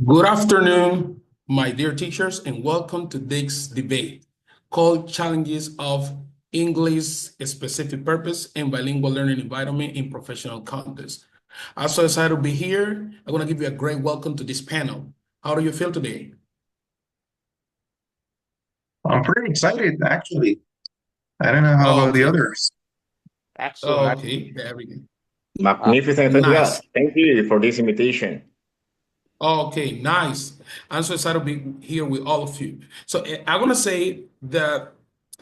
Good afternoon, my dear teachers, and welcome to this debate called Challenges of English Specific Purpose and Bilingual Learning Environment in Professional Context. I'm so excited to be here. I'm going to give you a great welcome to this panel. How do you feel today? I'm pretty excited, actually. I don't know how about the Okay, others. Excellent. okay, there we go. Magnificent as well. Nice. Thank you for this invitation. Okay, nice. I'm so excited to be here with all of you. So I want to say that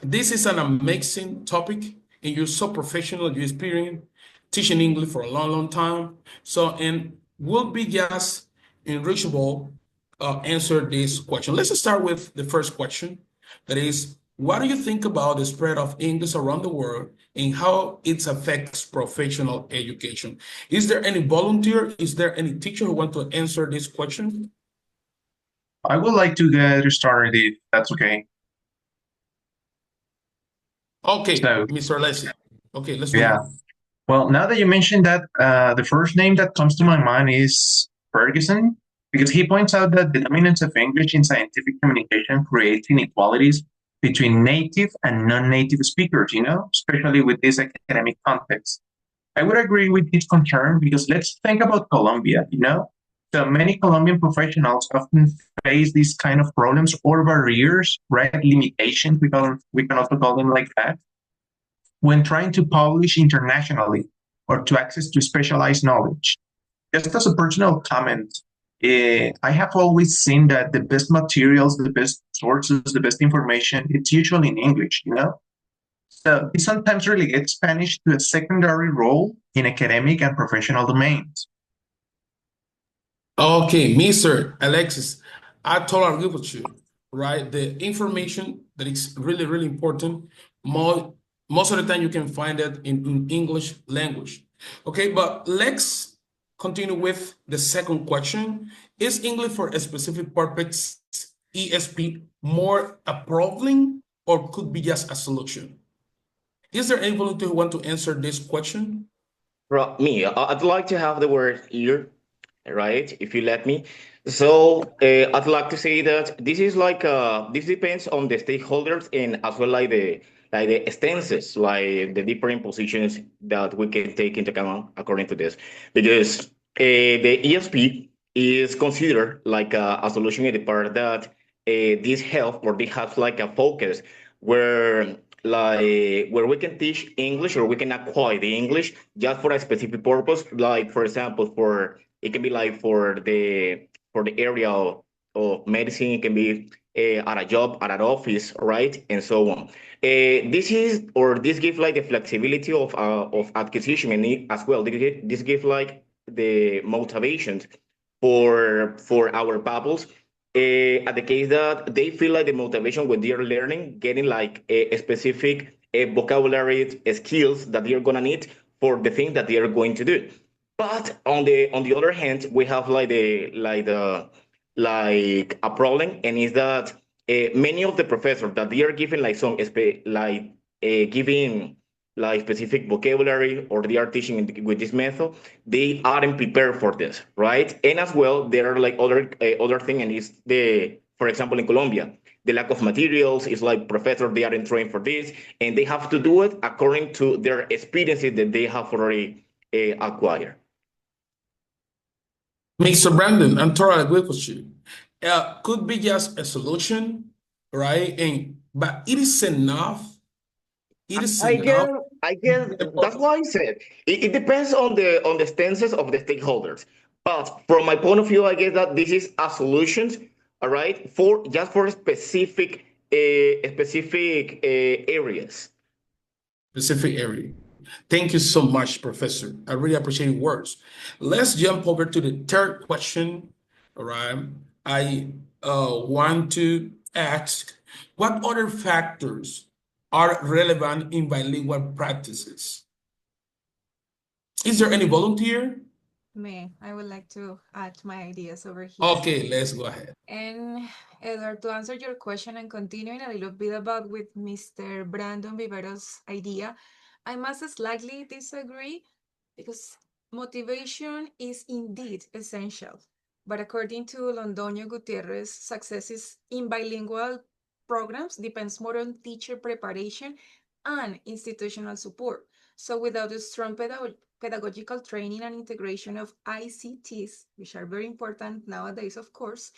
this is an amazing topic, and you're so professional, you experience teaching English for a long, long time. So, and we'll be just enrichable answer this question. Let's start with the first question. That is, what do you think about the spread of English around the world and how it affects professional education? Is there any volunteer? Is there any teacher who want to answer this question? I would like to get started if that's okay. Okay, So, Mr. Alessi. Okay, let's yeah. do Well, now that you mentioned that, the first name that comes to my mind is Ferguson, because he points out that the dominance of English in scientific communication creates inequalities between native and non-native speakers, especially with this academic context. I would agree with this concern because let's think about Colombia. So many Colombian professionals often face these kind of problems or barriers, right? Limitations, we can also call them like that, when trying to publish internationally or to access to specialized knowledge. Just as a personal comment, I have always seen that the best materials, the best sources, the best information, it's usually in English. So this sometimes relegates Spanish to a secondary role in academic and professional domains. Okay, Mr. Alexis, I totally agree with you, right? The information that is really, really important, more, most of the time you can find it in English language. Okay, but let's continue with the second question. Is English for a specific purpose, ESP, more a problem or could be just a solution? Is there any volunteer who want to answer this question? Me, I'd like to have the word here, right? If you let me. So I'd like to say that this is like this depends on the stakeholders and as well like the stances, like the different positions that we can take into account according to this, because the ESP is considered like a solution in the part that this help or this has like a focus where where we can teach English or we can acquire the English just for a specific purpose. Like for example, for it can be like for the area of medicine. It can be at a job, at an office, right, and so on. This is or this gives like the flexibility of acquisition and as well. This gives like the motivations for our pupils at the case that they feel like the motivation when they are learning, getting like a specific vocabulary skills that they are gonna need for the thing that they are going to do. But on the other hand, we have like a problem, and is that many of the professors that they are giving like giving like specific vocabulary or they are teaching with this method, they aren't prepared for this, right? And as well, there are like other thing, and is the for example in Colombia, the lack of materials is like professors they aren't trained for this, and they have to do it according to their experiences that they have already acquired. Mr. Brandon, I'm totally agree with you. Could be just a solution, right? And but it is enough. It is I enough. guess I guess that's why I said it depends on the stances of the stakeholders. But from my point of view, I guess that this is a solution, all right, for just for specific areas. Specific area. Thank you so much, Professor. I really appreciate your words. Let's jump over to the third question. All right. I want to ask, what other factors are relevant in bilingual practices? Is there any volunteer? I would like to add my ideas over here. Okay, let's go ahead. And Edward, to answer your question and continuing a little bit about with Mr. Brandon Vivero's idea, I must slightly disagree because motivation is indeed essential. But according to Londoño Gutierrez, success in bilingual programs depends more on teacher preparation and institutional support. So without a strong pedagogical training and integration of ICTs, which are very important nowadays, of course,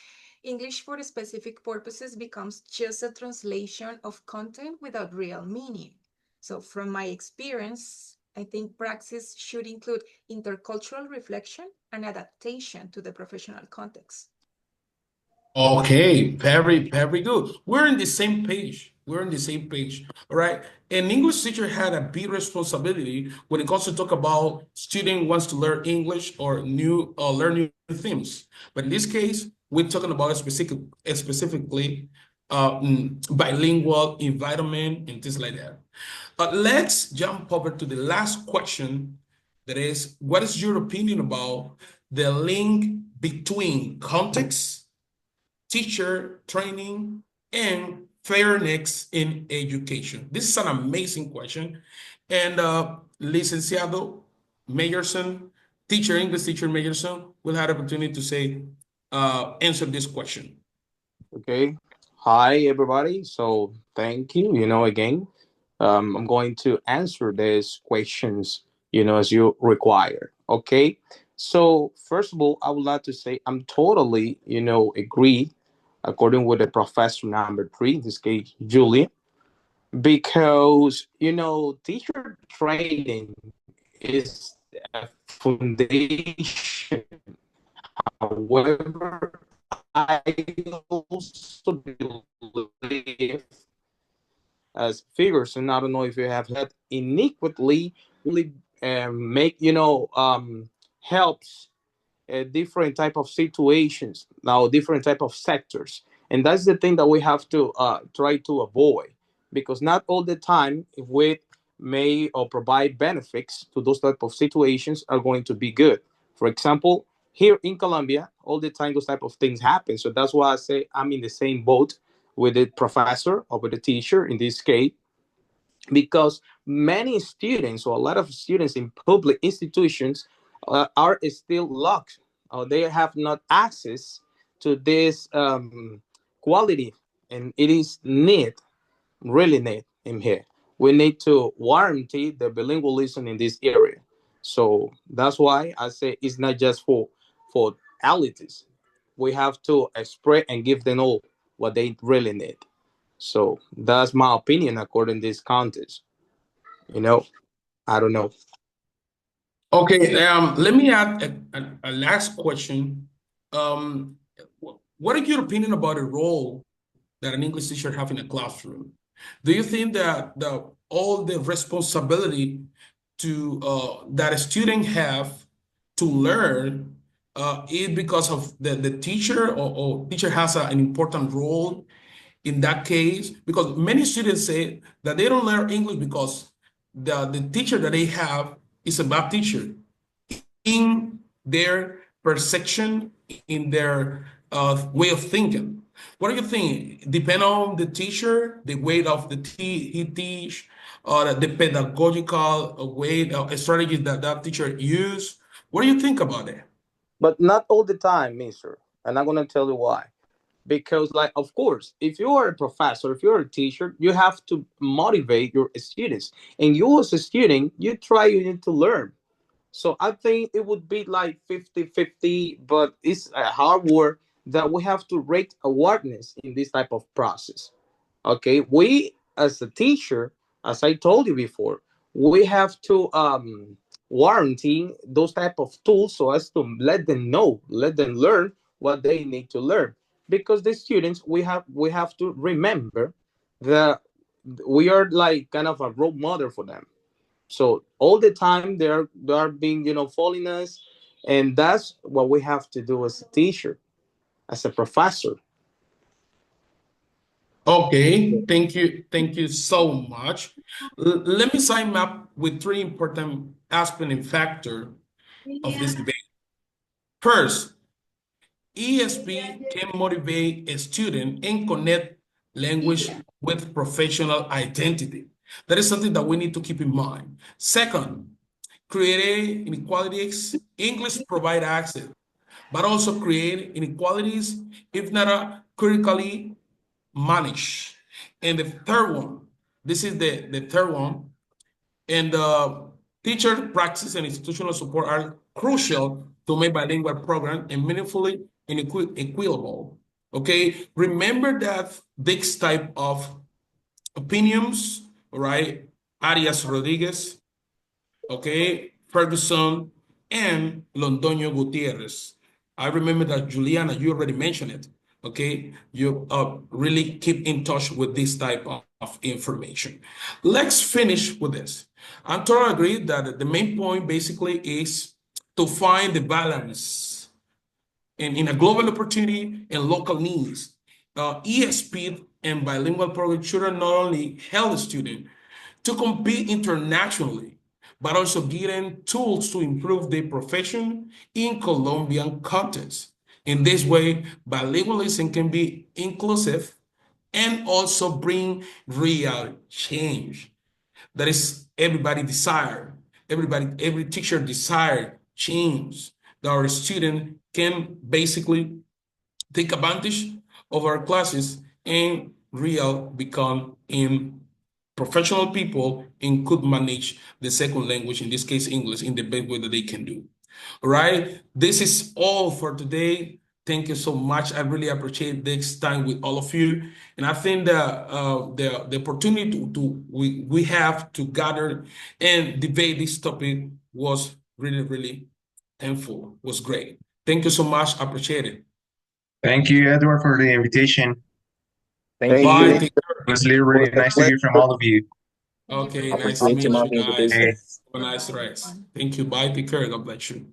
English for specific purposes becomes just a translation of content without real meaning. So from my experience, I think praxis should include intercultural reflection and adaptation to the professional context. Okay, very good. We're on the same page. We're on the same page. All right. An English teacher had a big responsibility when it comes to talk about student wants to learn English or learn new themes. But in this case, we're talking about specifically bilingual environment and things like that. But let's jump over to the last question. That is, what is your opinion about the link between context, teacher training, and fairness in education? This is an amazing question. And Licenciado Mayerson, English teacher Mayerson, will have the opportunity to answer this question. Okay. Hi, everybody. So thank you, again. I'm going to answer these questions, as you require. Okay. So first of all, I would like to say I'm totally, agree according with the professor number three, in this case, Julie, because, teacher training is a foundation. However, I also believe as figures, and I don't know if you have heard, inequity really make helps different type of situations now, different type of sectors, and that's the thing that we have to try to avoid, because not all the time if we may or provide benefits to those type of situations are going to be good. For example, here in Colombia, all the time those type of things happen. So that's why I say I'm in the same boat with the professor or with the teacher in this case, because many students or a lot of students in public institutions are still locked, or they have not access to this quality, and it is need, really need in here. We need to warranty the bilingualism in this area. So that's why I say it's not just for elites. We have to express and give them all what they really need. So that's my opinion according to this contest. You know, I don't know. Okay, let me add a last question. Um, what is your opinion about the role that an English teacher have in a classroom? Do you think that all the responsibility that a student have to learn is because of the teacher, or teacher has an important role in that case? Because many students say that they don't learn English because the teacher that they have is a bad teacher in their perception, in their way of thinking. What do you think? Depend on the teacher, the way of he teach, or the pedagogical way, strategies that teacher use. What do you think about it? But not all the time, mister. And I'm gonna tell you why. Because, like, of course, if you are a professor, if you're a teacher, you have to motivate your students. And you as a student, you need to learn. So I think it would be like 50-50, but it's a hard work that we have to rate awareness in this type of process. Okay, we as a teacher, as I told you before, we have to warranty those type of tools so as to let them know, let them learn what they need to learn. Because the students, we have to remember that we are like kind of a role model for them. So all the time they are being, following us, and that's what we have to do as a teacher, as a professor. Okay, thank you so much. Let me sum up with three important aspects and factor of this debate. First, ESP can motivate a student and connect language with professional identity. That is something that we need to keep in mind. Second, create inequalities. English provide access, but also create inequalities if not critically managed. And the third one, this is the third one, and teacher practice and institutional support are crucial to make bilingual program and meaningfully and equitable. Okay, remember that this type of opinions, right? Arias Rodriguez, okay, Ferguson, and Londoño Gutierrez. I remember that Juliana, you already mentioned it. Okay, you really keep in touch with this type of information. Let's finish with this. I'm totally agree that the main point basically is to find the balance in a global opportunity and local needs. ESP and bilingual programs should not only help the student to compete internationally, but also give them tools to improve their profession in Colombian context. In this way, bilingualism can be inclusive and also bring real change. That is everybody desire. Every teacher desire change that our student can basically take advantage of our classes and real become in professional people and could manage the second language, in this case English, in the best way that they can do. All right, this is all for today. Thank you so much. I really appreciate this time with all of you, and I think that the opportunity we have to gather and debate this topic was really thankful. Was great. Thank you so much. I appreciate it. Thank you, Edward, for the invitation. Thank Bye. you. Take It care. was really nice to hear from all of you. Thank you for Okay, your nice to Appreciate meet too participation. much you the guys. invitation. Have a nice rest. Thank you. Bye. Take care. God bless you.